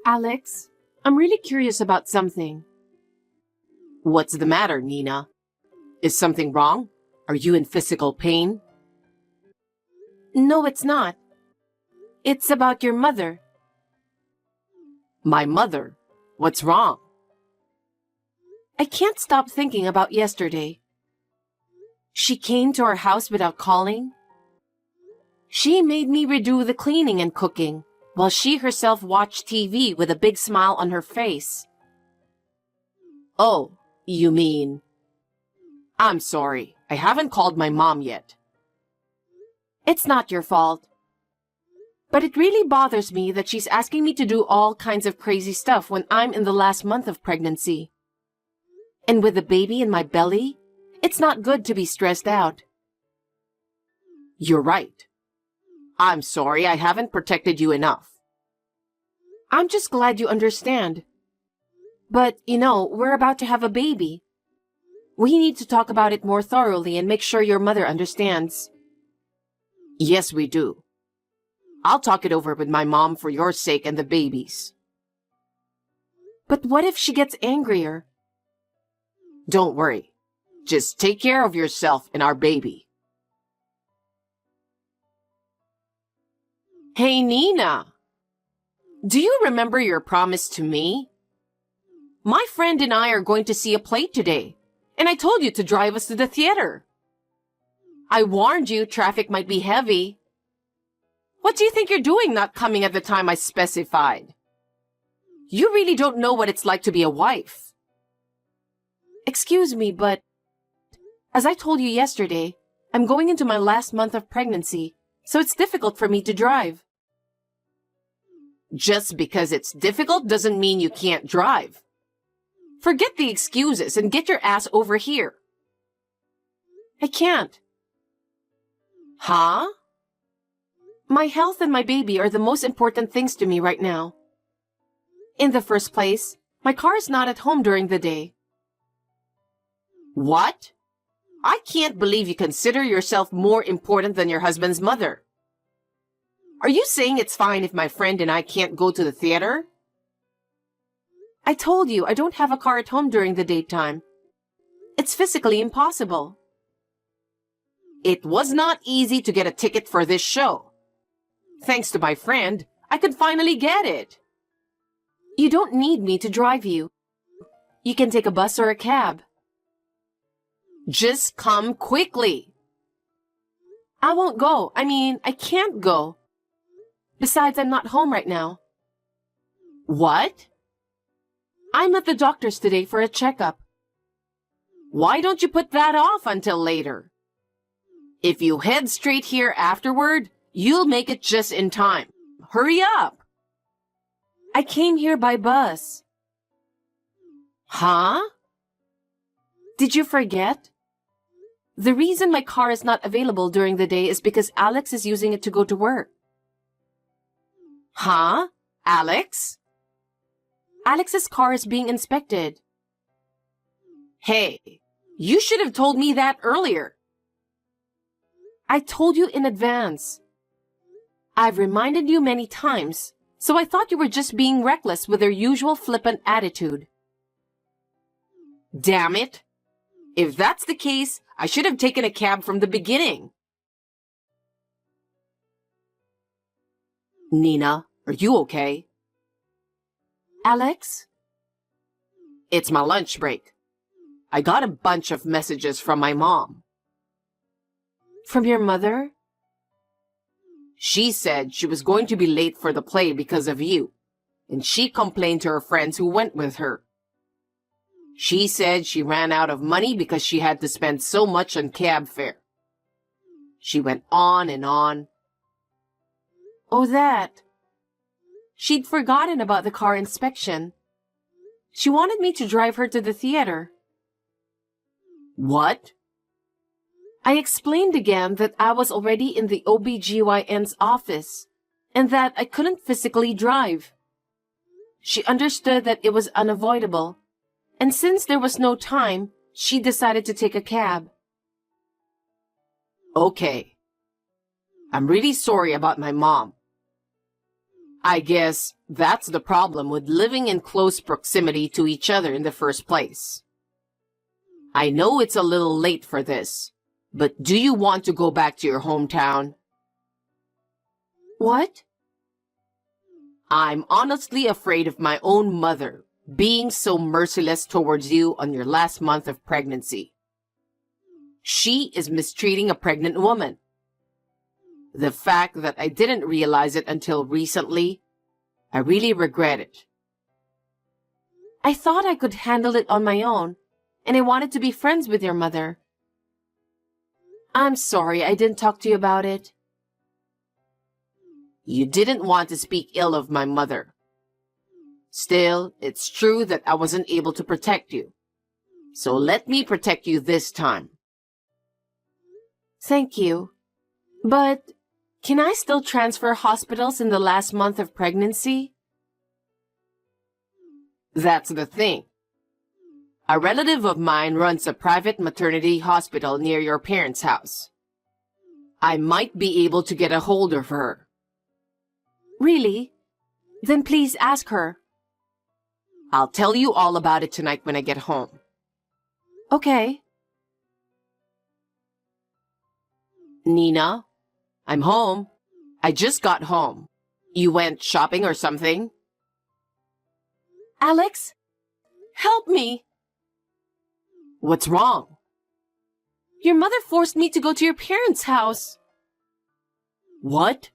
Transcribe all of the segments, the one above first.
Alex, I'm really curious about something. What's the matter, Nina? Is something wrong? Are you in physical pain? No, it's not. It's about your mother. My mother? What's wrong? I can't stop thinking about yesterday. She came to our house without calling. She made me redo the cleaning and cooking, while she herself watched TV with a big smile on her face. Oh, you mean... I'm sorry, I haven't called my mom yet. It's not your fault. But it really bothers me that she's asking me to do all kinds of crazy stuff when I'm in the last month of pregnancy. And with the baby in my belly, it's not good to be stressed out. You're right. I'm sorry I haven't protected you enough. I'm just glad you understand. But, we're about to have a baby. We need to talk about it more thoroughly and make sure your mother understands. Yes, we do. I'll talk it over with my mom for your sake and the baby's. But what if she gets angrier? Don't worry. Just take care of yourself and our baby. Hey, Nina. Do you remember your promise to me? My friend and I are going to see a play today, and I told you to drive us to the theater. I warned you traffic might be heavy. What do you think you're doing not coming at the time I specified? You really don't know what it's like to be a wife. Excuse me, but as I told you yesterday, I'm going into my last month of pregnancy, so it's difficult for me to drive. Just because it's difficult doesn't mean you can't drive. Forget the excuses and get your ass over here. I can't. Huh? My health and my baby are the most important things to me right now. In the first place, my car is not at home during the day. What? I can't believe you consider yourself more important than your husband's mother. Are you saying it's fine if my friend and I can't go to the theater? I told you I don't have a car at home during the daytime. It's physically impossible. It was not easy to get a ticket for this show. Thanks to my friend, I could finally get it. You don't need me to drive you. You can take a bus or a cab. Just come quickly. I won't go. I can't go. Besides, I'm not home right now. What? I'm at the doctor's today for a checkup. Why don't you put that off until later? If you head straight here afterward, you'll make it just in time. Hurry up. I came here by bus. Huh? Did you forget? The reason my car is not available during the day is because Alex is using it to go to work. Huh? Alex? Alex's car is being inspected. Hey, you should have told me that earlier. I told you in advance. I've reminded you many times, so I thought you were just being reckless with your usual flippant attitude. Damn it. If that's the case, I should have taken a cab from the beginning. Nina, are you okay? Alex? It's my lunch break. I got a bunch of messages from my mom. From your mother? She said she was going to be late for the play because of you, and she complained to her friends who went with her. She said she ran out of money because she had to spend so much on cab fare. She went on and on. Oh, that. She'd forgotten about the car inspection. She wanted me to drive her to the theater. What? I explained again that I was already in the OBGYN's office and that I couldn't physically drive. She understood that it was unavoidable, and since there was no time, she decided to take a cab. Okay. I'm really sorry about my mom. I guess That's the problem with living in close proximity to each other in the first place. I know it's a little late for this, but do you want to go back to your hometown? What? I'm honestly afraid of my own mother being so merciless towards you on your last month of pregnancy. She is mistreating a pregnant woman. The fact that I didn't realize it until recently, I really regret it. I thought I could handle it on my own, and I wanted to be friends with your mother. I'm sorry I didn't talk to you about it. You didn't want to speak ill of my mother. Still, it's true that I wasn't able to protect you. So let me protect you this time. Thank you. But can I still transfer hospitals in the last month of pregnancy? That's the thing. A relative of mine runs a private maternity hospital near your parents' house. I might be able to get a hold of her. Really? Then please ask her. I'll tell you all about it tonight when I get home. Okay. Nina, I'm home. I just got home. You went shopping or something? Alex, help me. What's wrong? Your mother forced me to go to your parents' house. What?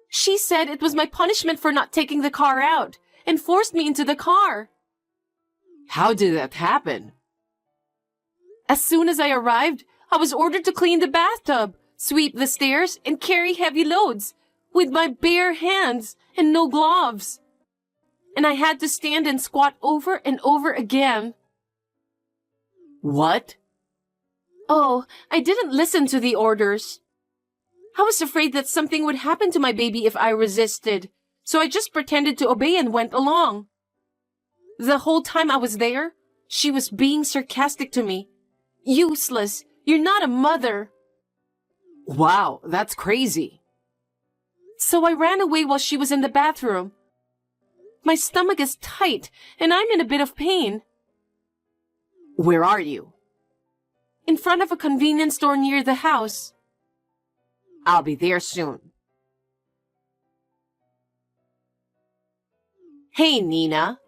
She said it was my punishment for not taking the car out and forced me into the car. How did that happen? As soon as I arrived, I was ordered to clean the bathtub, sweep the stairs, and carry heavy loads with my bare hands and no gloves. And I had to stand and squat over and over again. What? Oh, I didn't listen to the orders. I was afraid that something would happen to my baby if I resisted, so I just pretended to obey and went along. The whole time I was there, she was being sarcastic to me. Useless. You're not a mother. Wow, that's crazy. So I ran away while she was in the bathroom. My stomach is tight, and I'm in a bit of pain. Where are you? In front of a convenience store near the house. I'll be there soon. Hey, Nina.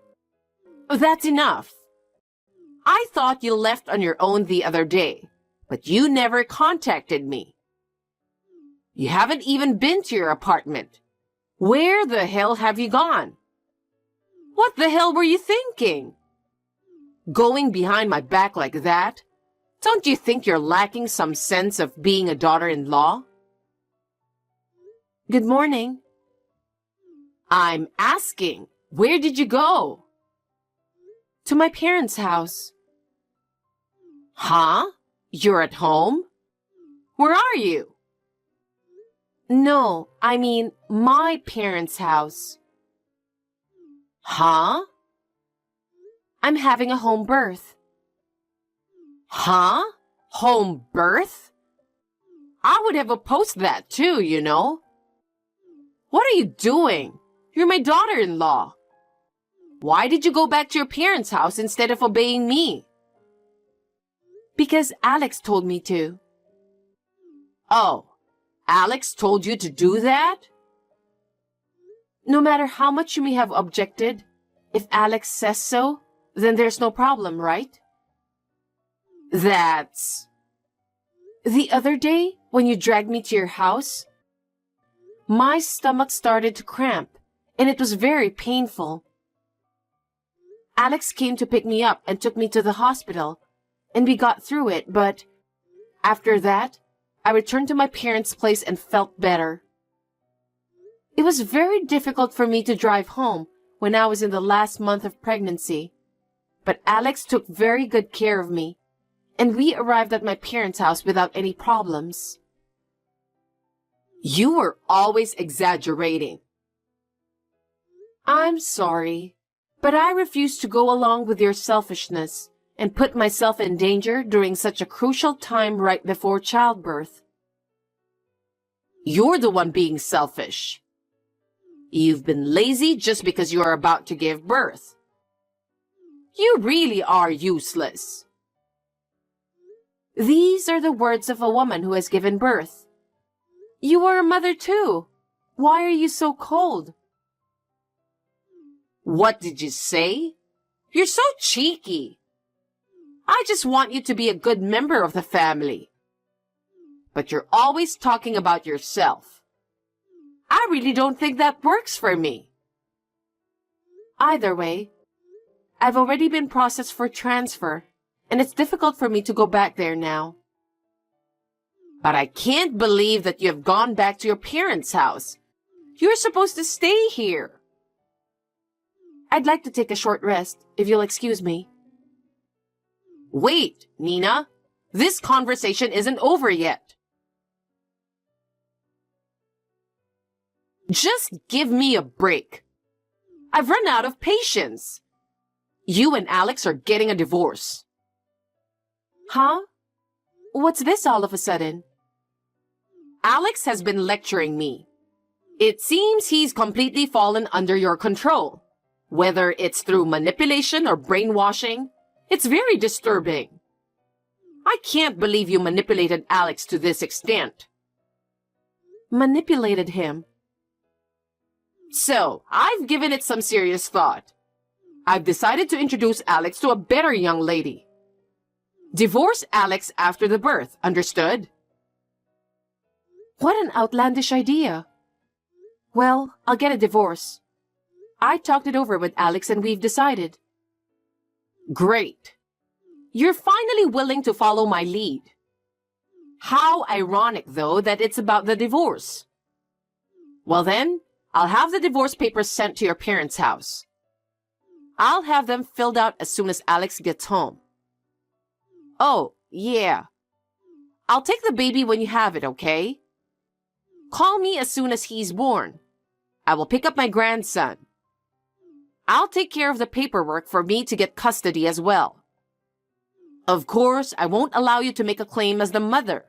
That's enough. I thought you left on your own the other day, but you never contacted me. You haven't even been to your apartment. Where the hell have you gone? What the hell were you thinking? Going behind my back like that? Don't you think you're lacking some sense of being a daughter-in-law? Good morning. I'm asking, where did you go? To my parents' house. Huh? You're at home? Where are you? No, I mean my parents' house. Huh? I'm having a home birth. Huh? Home birth? I would have opposed that too, you know. What are you doing? You're my daughter-in-law. Why did you go back to your parents' house instead of obeying me? Because Alex told me to. Oh, Alex told you to do that? No matter how much you may have objected, if Alex says so, then there's no problem, right? That's... The other day, when you dragged me to your house, my stomach started to cramp, and it was very painful. Alex came to pick me up and took me to the hospital, and we got through it, but after that, I returned to my parents' place and felt better. It was very difficult for me to drive home when I was in the last month of pregnancy, but Alex took very good care of me, and we arrived at my parents' house without any problems. You were always exaggerating. I'm sorry, but I refuse to go along with your selfishness and put myself in danger during such a crucial time right before childbirth. You're the one being selfish. You've been lazy just because you are about to give birth. You really are useless. These are the words of a woman who has given birth. You are a mother too. Why are you so cold? What did you say? You're so cheeky. I just want you to be a good member of the family. But you're always talking about yourself. I really don't think that works for me. Either way, I've already been processed for transfer, and it's difficult for me to go back there now. But I can't believe that you have gone back to your parents' house. You're supposed to stay here. I'd like to take a short rest, if you'll excuse me. Wait, Nina. This conversation isn't over yet. Just give me a break. I've run out of patience. You and Alex are getting a divorce. Huh? What's this all of a sudden? Alex has been lecturing me. It seems he's completely fallen under your control. Whether it's through manipulation or brainwashing, it's very disturbing. I can't believe you manipulated Alex to this extent. Manipulated him? So, I've given it some serious thought. I've decided to introduce Alex to a better young lady. Divorce Alex after the birth, understood? What an outlandish idea. Well, I'll get a divorce. I talked it over with Alex and we've decided. Great. You're finally willing to follow my lead. How ironic, though, that it's about the divorce. Well then, I'll have the divorce papers sent to your parents' house. I'll have them filled out as soon as Alex gets home. Oh, yeah. I'll take the baby when you have it, okay? Call me as soon as he's born. I will pick up my grandson. I'll take care of the paperwork for me to get custody as well. Of course, I won't allow you to make a claim as the mother.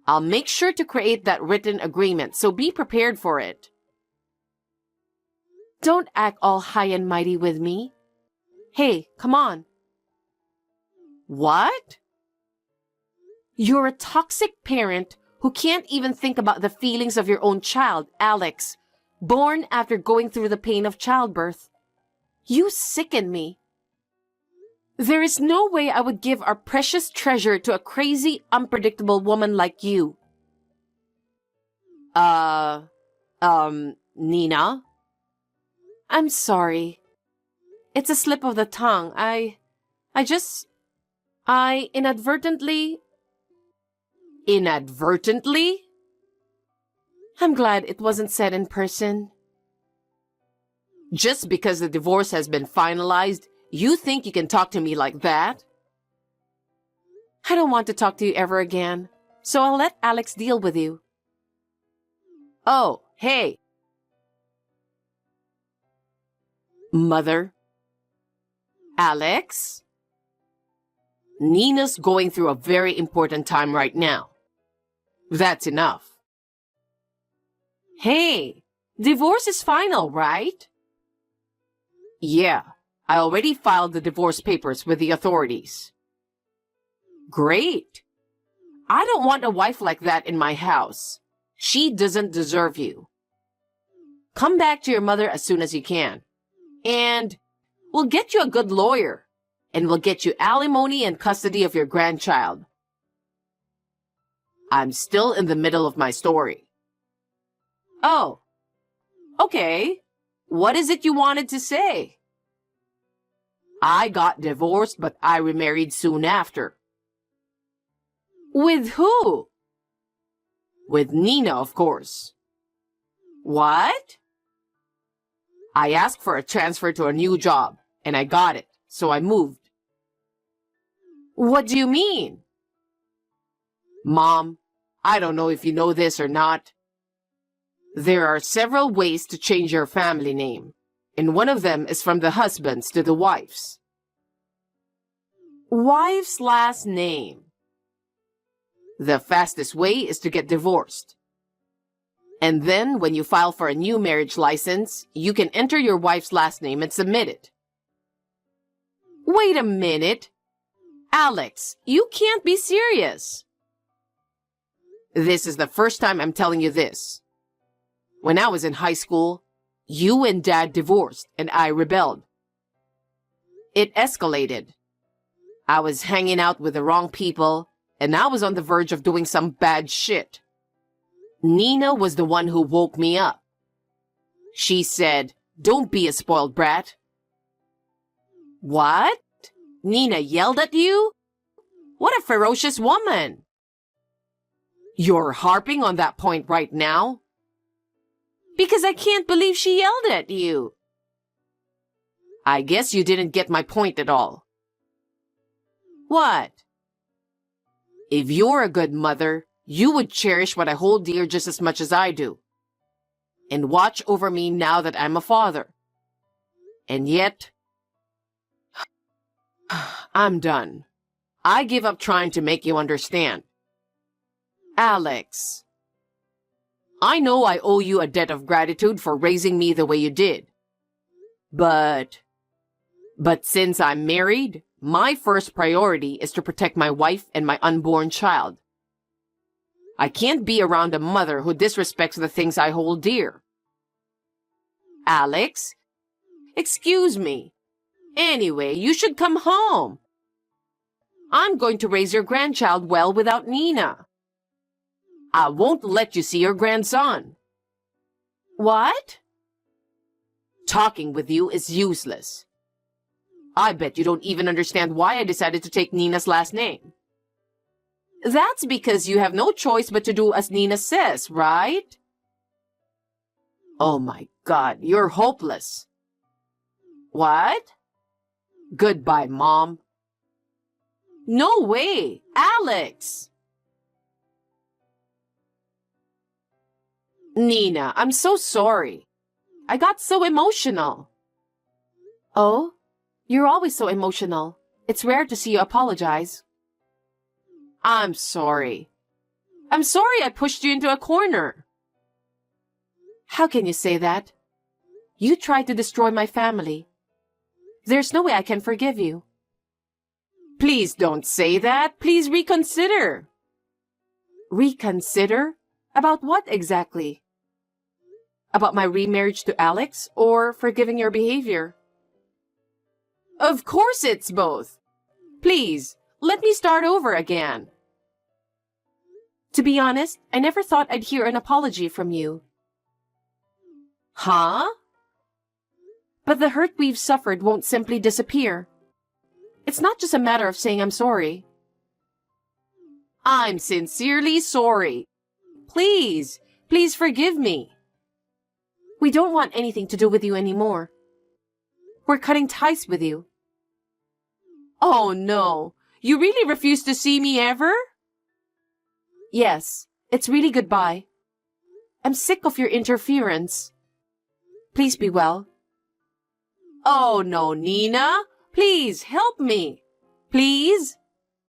I'll make sure to create that written agreement, so be prepared for it. Don't act all high and mighty with me. Hey, come on. What? You're a toxic parent who can't even think about the feelings of your own child, Alex, born after going through the pain of childbirth. You sicken me. There is no way I would give our precious treasure to a crazy, unpredictable woman like you. Nina? I'm sorry. It's a slip of the tongue. I inadvertently... Inadvertently? I'm glad it wasn't said in person. Just because the divorce has been finalized, you think you can talk to me like that? I don't want to talk to you ever again, so I'll let Alex deal with you. Oh, hey. Mother? Alex? Nina's going through a very important time right now. That's enough. Hey, divorce is final, right? Yeah, I already filed the divorce papers with the authorities. Great. I don't want a wife like that in my house. She doesn't deserve you. Come back to your mother as soon as you can. And we'll get you a good lawyer. And we'll get you alimony and custody of your grandchild. I'm still in the middle of my story. Oh, okay. What is it you wanted to say? I got divorced, but I remarried soon after. With who? With Nina, of course. What? I asked for a transfer to a new job, and I got it, so I moved. What do you mean? Mom, I don't know if you know this or not. There are several ways to change your family name, and one of them is from the husband's to the wife's. Wife's last name. The fastest way is to get divorced. And then when you file for a new marriage license, you can enter your wife's last name and submit it. Wait a minute. Alex, you can't be serious. This is the first time I'm telling you this. When I was in high school, you and Dad divorced and I rebelled. It escalated. I was hanging out with the wrong people and I was on the verge of doing some bad shit. Nina was the one who woke me up. She said, "Don't be a spoiled brat." What? Nina yelled at you? What a ferocious woman. You're harping on that point right now? Because I can't believe she yelled at you. I guess you didn't get my point at all. What? If you're a good mother, you would cherish what I hold dear just as much as I do. And watch over me now that I'm a father. And yet, I'm done. I give up trying to make you understand. Alex, I know I owe you a debt of gratitude for raising me the way you did. But since I'm married, my first priority is to protect my wife and my unborn child. I can't be around a mother who disrespects the things I hold dear. Alex, excuse me. Anyway, you should come home. I'm going to raise your grandchild well without Nina. I won't let you see your grandson. What? Talking with you is useless. I bet you don't even understand why I decided to take Nina's last name. That's because you have no choice but to do as Nina says, right? Oh my God, you're hopeless. What? Goodbye, Mom. No way, Alex! Nina, I'm so sorry. I got so emotional. Oh? You're always so emotional. It's rare to see you apologize. I'm sorry. I'm sorry I pushed you into a corner. How can you say that? You tried to destroy my family. There's no way I can forgive you. Please don't say that. Please reconsider. Reconsider? About what exactly? About my remarriage to Alex or forgiving your behavior? Of course it's both. Please, let me start over again. To be honest, I never thought I'd hear an apology from you. Huh? But the hurt we've suffered won't simply disappear. It's not just a matter of saying I'm sorry. I'm sincerely sorry. Please, please forgive me. We don't want anything to do with you anymore. We're cutting ties with you. Oh no, you really refuse to see me ever? Yes, it's really goodbye. I'm sick of your interference. Please be well. Oh no, Nina, please help me. Please?